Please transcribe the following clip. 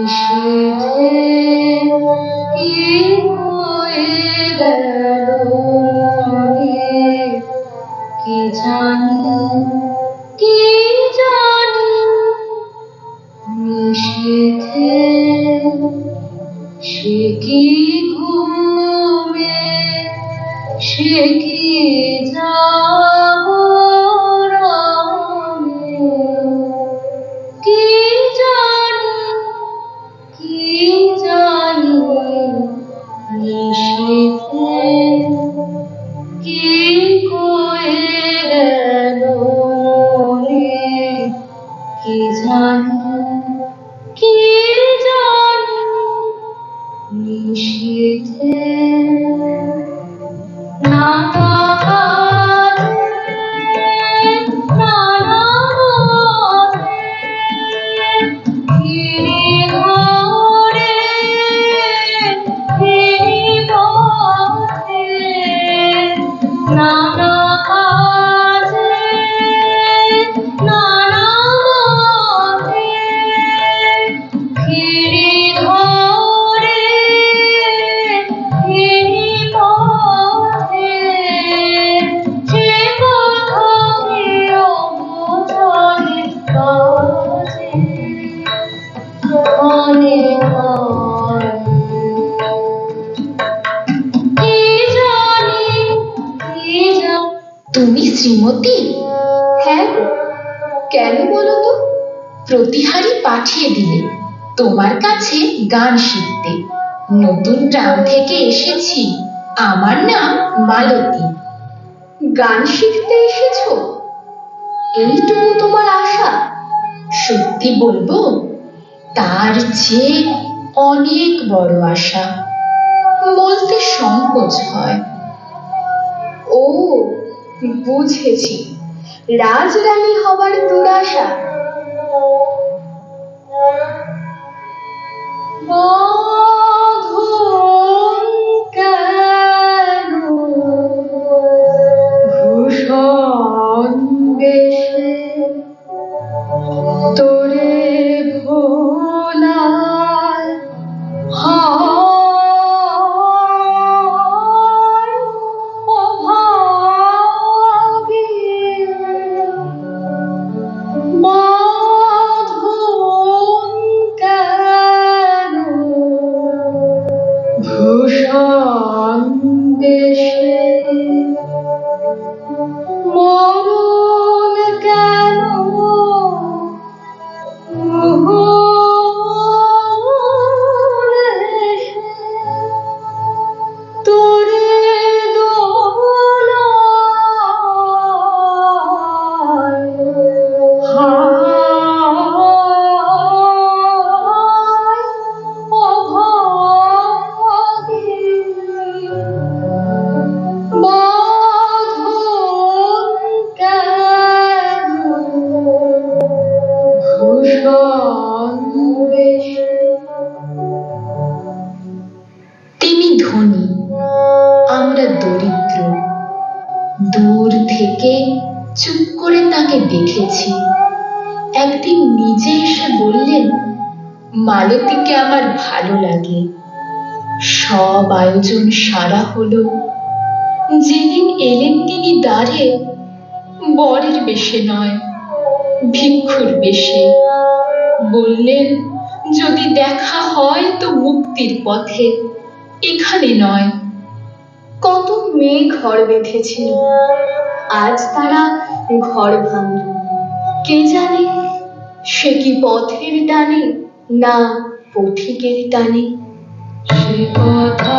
নিষেধে কি হয়ে গেল মনে, কি জানি কি জানি। নিষেধে সে কি ঘুমে, সে কি জাগরণে, কি জানি কি জানি। নিষেধে কি হয়ে গেল মনে, কি জানি কি জানি। নিষেধে নানা কাজে নানা মতে ফিরি ঘরে ফিরি পথে, নানা কাজে নানা মতে ফিরি ঘরে ফিরি পথে। যে কথা কেউ বোঝালে কাজে মনে হয়, কি জানি কি জানি। তুমি শ্রীমতী? হ্যাঁ গো, কেন বলো তো? প্রতিহারী পাঠিয়ে দিলে তোমার কাছে গান শিখতে। নতুন গ্রাম থেকে এসেছি, আমার নাম মালতী। গান শিখতে এসেছো? এইটুকু তোমার আশা? সত্যি বলবো, তার চেয়ে অনেক বড় আশা। বলতে সংকোচ হয়। ও বুঝেছি, রাজরানী হবার দুরাশা। বাঁধন কেন ভূষণ বেশে, তোরে ভোলার হায় অভাগী। বাঁধন কেন ভূষণ বেশে, মরণ কেন তোরে দোলায় হায় অভাগী। বাঁধন কেন ভূষণ বেশে। তিনি ধনী, আমরা দরিদ্র। দূর থেকে চুপ করে তাকে দেখেছি। একদিন নিজে এসে বললেন, মালতীকে আমার ভালো লাগে। সব আয়োজন সারা হলো। যেদিন এলেন তিনি দ্বারে, বরের বেশে নয়, ভিক্ষুর বেশে। বললেন, যদি দেখা হয় তো মুক্তির পথে, এখানে নয়। কত মেয়ে ঘর বেঁধেছিল, আজ তারা ঘর ভাঙল। কে জানে সে কি পথের টানে না পথিকের টানে। সে কথা